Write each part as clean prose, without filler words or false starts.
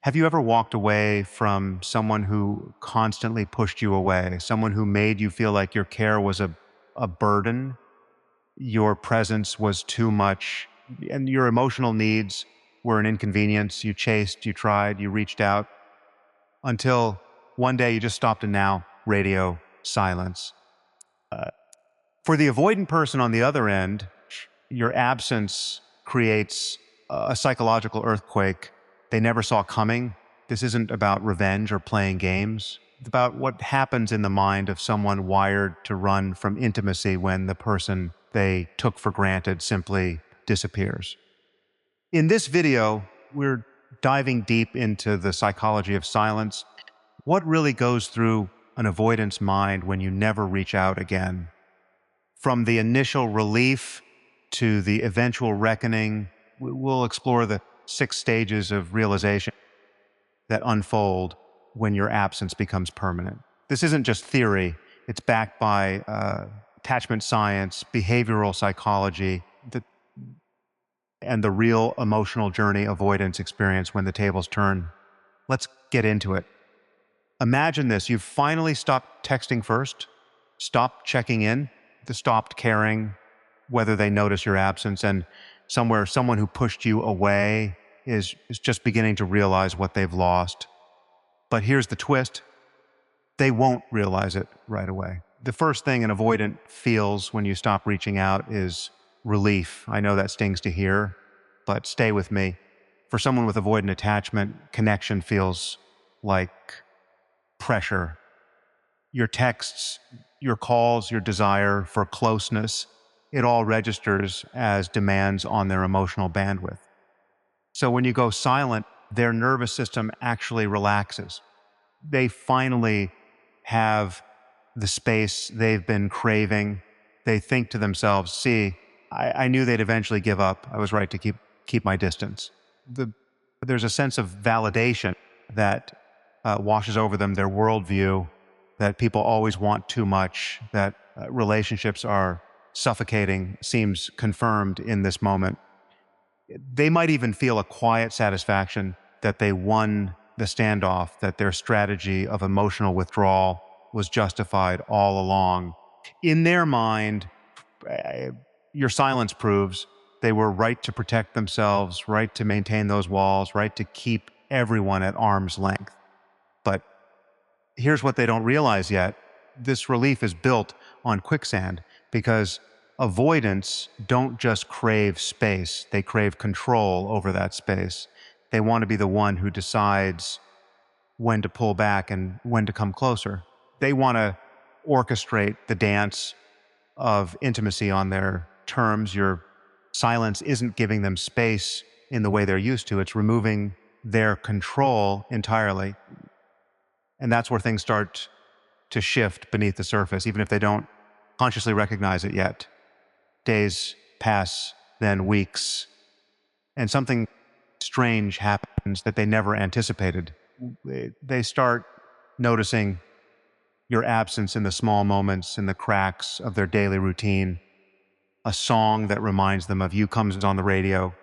Have you ever walked away from someone who constantly pushed you away, someone who made you feel like your care was a burden, your presence was too much, and your emotional needs were an inconvenience? You chased, you tried, you reached out until one day you just stopped and now radio silence. For the avoidant person on the other end, your absence creates a psychological earthquake they never saw coming. This isn't about revenge or playing games. It's about what happens in the mind of someone wired to run from intimacy when the person they took for granted simply disappears. In this video, we're diving deep into the psychology of silence. What really goes through an avoidant's mind when you never reach out again? From the initial relief to the eventual reckoning, we'll explore the 6 stages of realization that unfold when your absence becomes permanent. This isn't just theory, it's backed by attachment science, behavioral psychology, and the real emotional journey avoidance experience when the tables turn. Let's get into it. Imagine this: you've finally stopped texting first, stopped checking in, stopped caring whether they notice your absence, and someone who pushed you away is just beginning to realize what they've lost. But here's the twist: they won't realize it right away. The first thing an avoidant feels when you stop reaching out is relief. I know that stings to hear, but stay with me. For someone with avoidant attachment, connection feels like pressure. Your texts, your calls, your desire for closeness, it all registers as demands on their emotional bandwidth. So when you go silent, their nervous system actually relaxes. They finally have the space they've been craving. They think to themselves, see, I knew they'd eventually give up. I was right to keep my distance. There's a sense of validation that washes over them, their worldview, that people always want too much, that relationships are suffocating, seems confirmed in this moment. They might even feel a quiet satisfaction that they won the standoff, that their strategy of emotional withdrawal was justified all along. In their mind, your silence proves they were right to protect themselves, right to maintain those walls, right to keep everyone at arm's length. But here's what they don't realize yet. This relief is built on quicksand, because avoidants don't just crave space, they crave control over that space. They want to be the one who decides when to pull back and when to come closer. They want to orchestrate the dance of intimacy on their terms. Your silence isn't giving them space in the way they're used to, it's removing their control entirely. And that's where things start to shift beneath the surface, even if they don't consciously recognize it yet. Days pass, then weeks, and something strange happens that they never anticipated. They start noticing your absence in the small moments, in the cracks of their daily routine. A song that reminds them of you comes on the radio.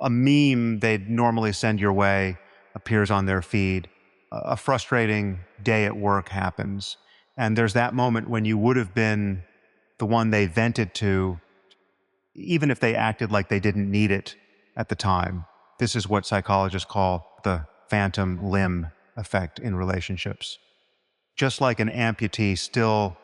A meme they'd normally send your way appears on their feed. A frustrating day at work happens. And there's that moment when you would have been the one they vented to, even if they acted like they didn't need it at the time. This is what psychologists call the phantom limb effect in relationships. Just like an amputee still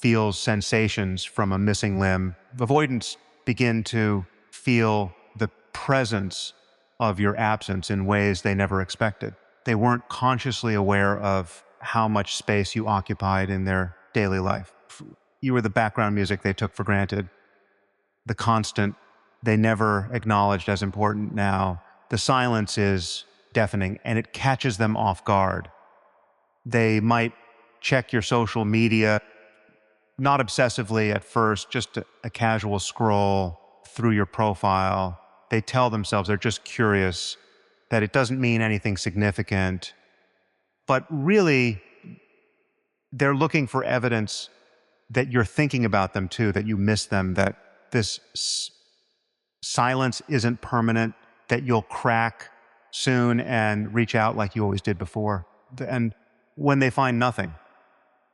feels sensations from a missing limb, avoidants begin to feel the presence of your absence in ways they never expected. They weren't consciously aware of how much space you occupied in their daily life. You were the background music they took for granted, the constant they never acknowledged as important now. The silence is deafening, and it catches them off guard. They might check your social media, not obsessively at first, just a casual scroll through your profile. They tell themselves they're just curious, that it doesn't mean anything significant. But really, they're looking for evidence that you're thinking about them too, that you miss them, that this silence isn't permanent, that you'll crack soon and reach out like you always did before. And when they find nothing,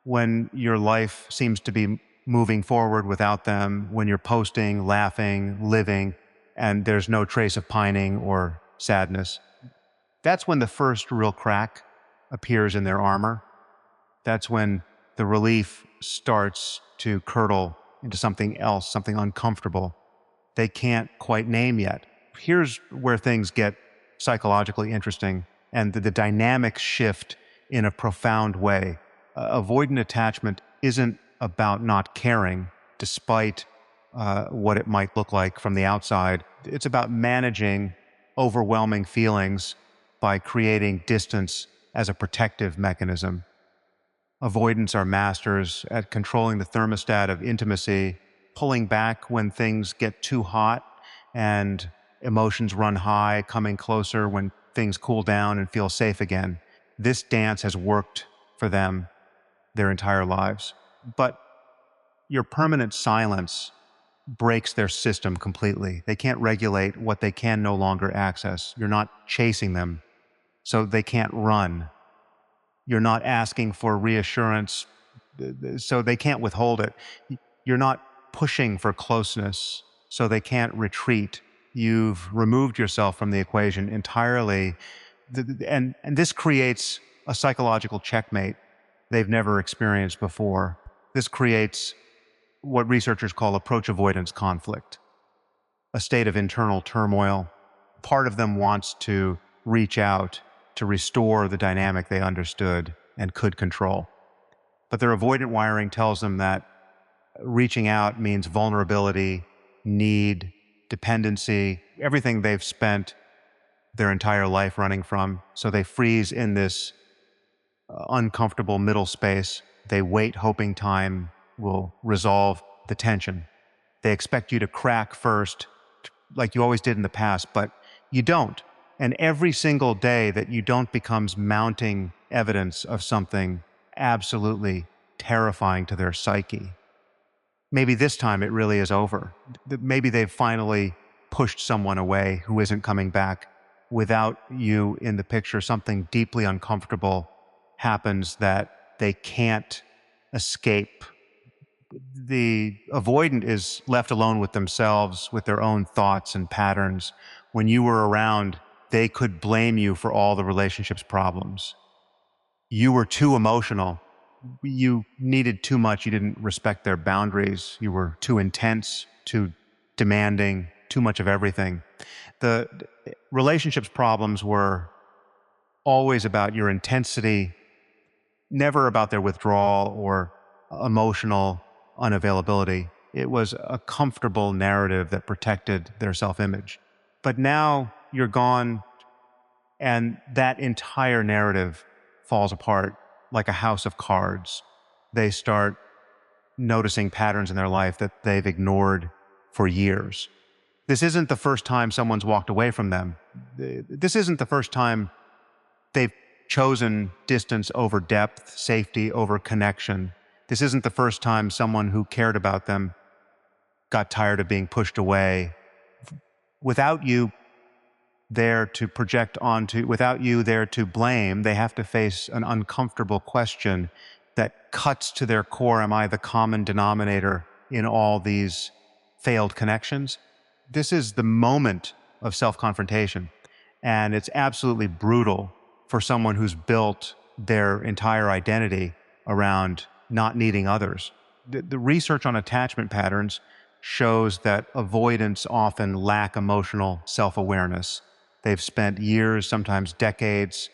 when your life seems to be moving forward without them, when you're posting, laughing, living, and there's no trace of pining or sadness, that's when the first real crack appears in their armor. That's when the relief starts to curdle into something else, something uncomfortable they can't quite name yet. Here's where things get psychologically interesting and the dynamics shift in a profound way. Avoidant attachment isn't about not caring, despite what it might look like from the outside. It's about managing overwhelming feelings by creating distance as a protective mechanism. Avoidants are masters at controlling the thermostat of intimacy, pulling back when things get too hot and emotions run high, coming closer when things cool down and feel safe again. This dance has worked for them their entire lives. But your permanent silence breaks their system completely. They can't regulate what they can no longer access. You're not chasing them, so they can't run. You're not asking for reassurance, so they can't withhold it. You're not pushing for closeness, so they can't retreat. You've removed yourself from the equation entirely. And this creates a psychological checkmate they've never experienced before. This creates what researchers call approach avoidance conflict, a state of internal turmoil. Part of them wants to reach out to restore the dynamic they understood and could control. But their avoidant wiring tells them that reaching out means vulnerability, need, dependency, everything they've spent their entire life running from. So they freeze in this uncomfortable middle space. They wait, hoping time will resolve the tension. They expect you to crack first, like you always did in the past, but you don't. And every single day that you don't becomes mounting evidence of something absolutely terrifying to their psyche. Maybe this time it really is over. Maybe they've finally pushed someone away who isn't coming back. Without you in the picture, something deeply uncomfortable happens that they can't escape. The avoidant is left alone with themselves, with their own thoughts and patterns. When you were around, they could blame you for all the relationship's problems. You were too emotional. You needed too much. You didn't respect their boundaries. You were too intense, too demanding, too much of everything. The relationships problems were always about your intensity, never about their withdrawal or emotional unavailability. It was a comfortable narrative that protected their self-image. But now you're gone, and that entire narrative falls apart like a house of cards. They start noticing patterns in their life that they've ignored for years. This isn't the first time someone's walked away from them. This isn't the first time they've chosen distance over depth, safety over connection. This isn't the first time someone who cared about them got tired of being pushed away. Without you there to project onto, without you there to blame, they have to face an uncomfortable question that cuts to their core. Am I the common denominator in all these failed connections? This is the moment of self-confrontation, and it's absolutely brutal for someone who's built their entire identity around not needing others. The research on attachment patterns shows that avoidants often lack emotional self-awareness. They've spent years, sometimes decades,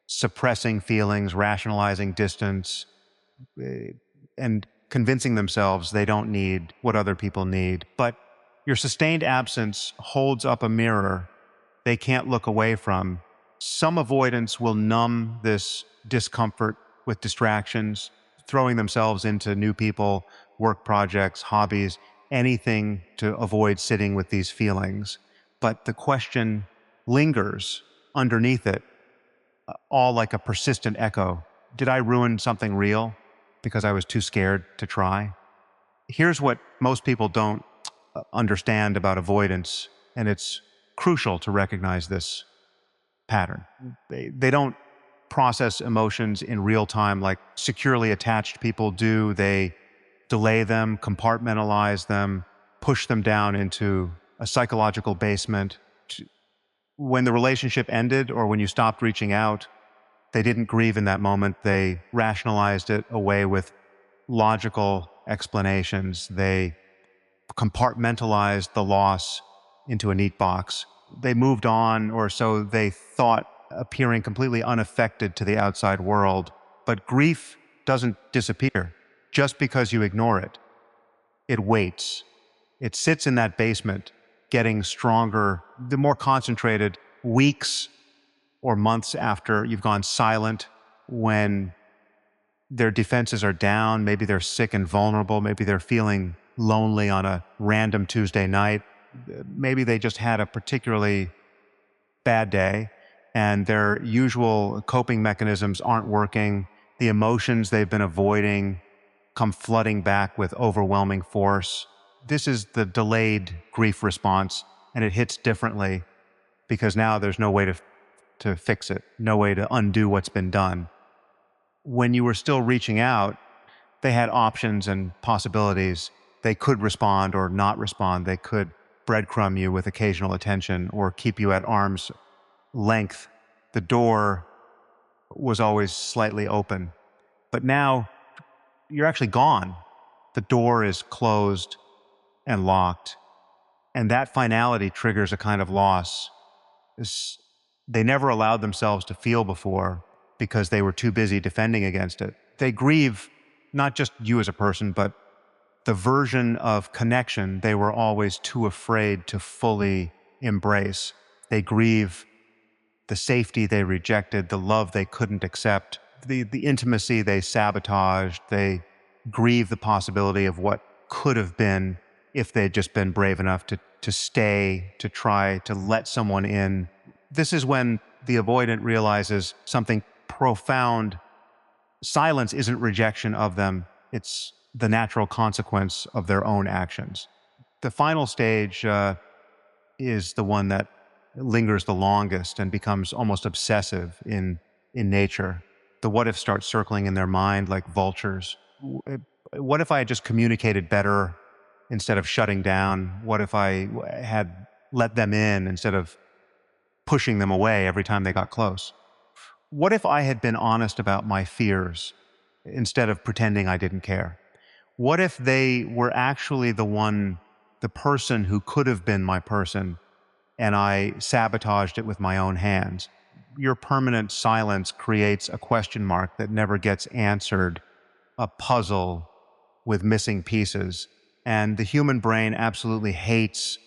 suppressing feelings, rationalizing distance, and convincing themselves they don't need what other people need. But your sustained absence holds up a mirror they can't look away from. Some avoidants will numb this discomfort with distractions, throwing themselves into new people, work projects, hobbies, anything to avoid sitting with these feelings. But the question lingers underneath it, all like a persistent echo. Did I ruin something real because I was too scared to try? Here's what most people don't understand about avoidance, and it's crucial to recognize this. pattern. They don't process emotions in real time like securely attached people do. They delay them, compartmentalize them, push them down into a psychological basement. When the relationship ended or when you stopped reaching out, they didn't grieve in that moment. They rationalized it away with logical explanations. They compartmentalized the loss into a neat box. They moved on, or so they thought, appearing completely unaffected to the outside world. But grief doesn't disappear just because you ignore it. It waits. It sits in that basement, getting stronger, the more concentrated, weeks or months after you've gone silent, when their defenses are down. Maybe they're sick and vulnerable. Maybe they're feeling lonely on a random Tuesday night. Maybe they just had a particularly bad day and their usual coping mechanisms aren't working. The emotions they've been avoiding come flooding back with overwhelming force. This is the delayed grief response, and it hits differently because now there's no way to fix it, no way to undo what's been done. When you were still reaching out, they had options and possibilities. They could respond or not respond. They could breadcrumb you with occasional attention or keep you at arm's length. The door was always slightly open. But now you're actually gone. The door is closed and locked. And that finality triggers a kind of loss. They never allowed themselves to feel before because they were too busy defending against it. They grieve not just you as a person, but the version of connection they were always too afraid to fully embrace. They grieve the safety they rejected, the love they couldn't accept, the intimacy they sabotaged. They grieve the possibility of what could have been if they'd just been brave enough to stay, to try to let someone in. This is when the avoidant realizes something profound. Silence isn't rejection of them. It's the natural consequence of their own actions. The final stage is the one that lingers the longest and becomes almost obsessive in nature. The what if starts circling in their mind like vultures. What if I had just communicated better instead of shutting down? What if I had let them in instead of pushing them away every time they got close? What if I had been honest about my fears instead of pretending I didn't care? What if they were actually the person who could have been my person, and I sabotaged it with my own hands? Your permanent silence creates a question mark that never gets answered, a puzzle with missing pieces. And the human brain absolutely hates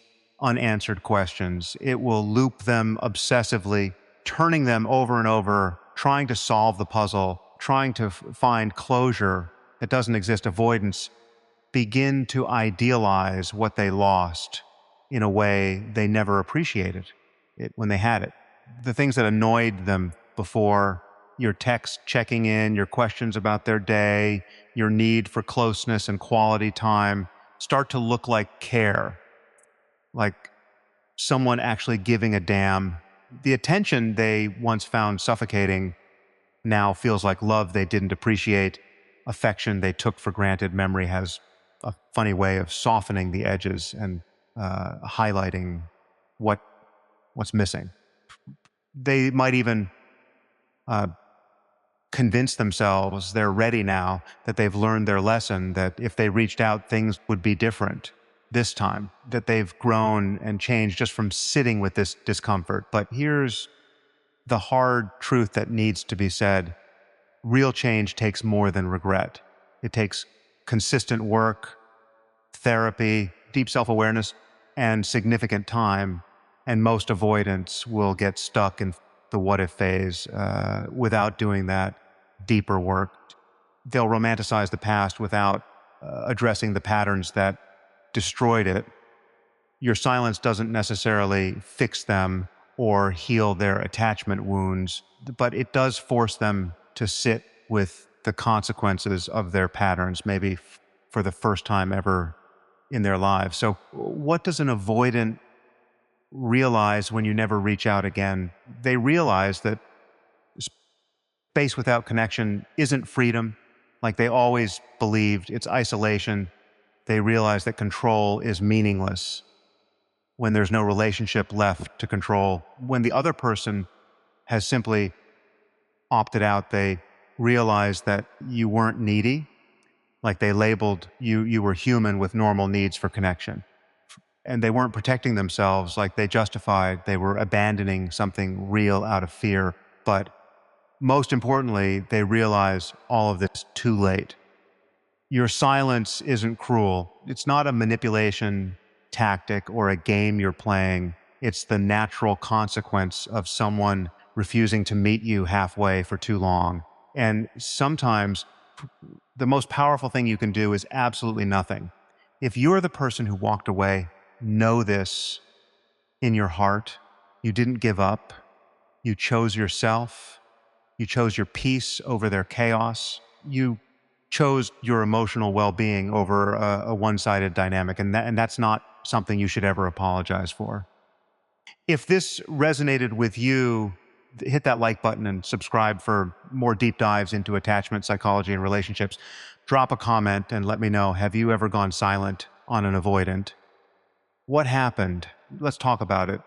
unanswered questions. It will loop them obsessively, turning them over and over, trying to solve the puzzle, trying to find closure that doesn't exist. Avoidants begin to idealize what they lost in a way they never appreciated it when they had it. The things that annoyed them before, your text checking in, your questions about their day, your need for closeness and quality time, start to look like care, like someone actually giving a damn. The attention they once found suffocating now feels like love they didn't appreciate, affection they took for granted. Memory has a funny way of softening the edges and highlighting what's missing. They might even convince themselves they're ready now, that they've learned their lesson, that if they reached out, things would be different this time, that they've grown and changed just from sitting with this discomfort. But here's the hard truth that needs to be said. Real change takes more than regret. It takes consistent work, therapy, deep self-awareness, and significant time. And most avoidants will get stuck in the what-if phase without doing that deeper work. They'll romanticize the past without addressing the patterns that destroyed it. Your silence doesn't necessarily fix them or heal their attachment wounds, but it does force them to sit with the consequences of their patterns, maybe for the first time ever in their lives. So what does an avoidant realize when you never reach out again. They realize that space without connection isn't freedom, like they always believed. It's isolation. They realize that control is meaningless when there's no relationship left to control. When the other person has simply opted out, they realize that you weren't needy, like they labeled you were human with normal needs for connection. And they weren't protecting themselves, like they justified they were abandoning something real out of fear. But most importantly, they realize all of this too late. Your silence isn't cruel. It's not a manipulation tactic or a game you're playing. It's the natural consequence of someone refusing to meet you halfway for too long. And sometimes the most powerful thing you can do is absolutely nothing. If you're the person who walked away, know this in your heart. You didn't give up. You chose yourself. You chose your peace over their chaos. You chose your emotional well-being over a one-sided dynamic, and that's not something you should ever apologize for. If this resonated with you, hit that like button and subscribe for more deep dives into attachment psychology and relationships. Drop a comment and let me know, have you ever gone silent on an avoidant? What happened? Let's talk about it.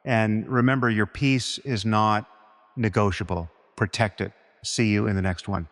And remember, your peace is not negotiable. Protect it. See you in the next one.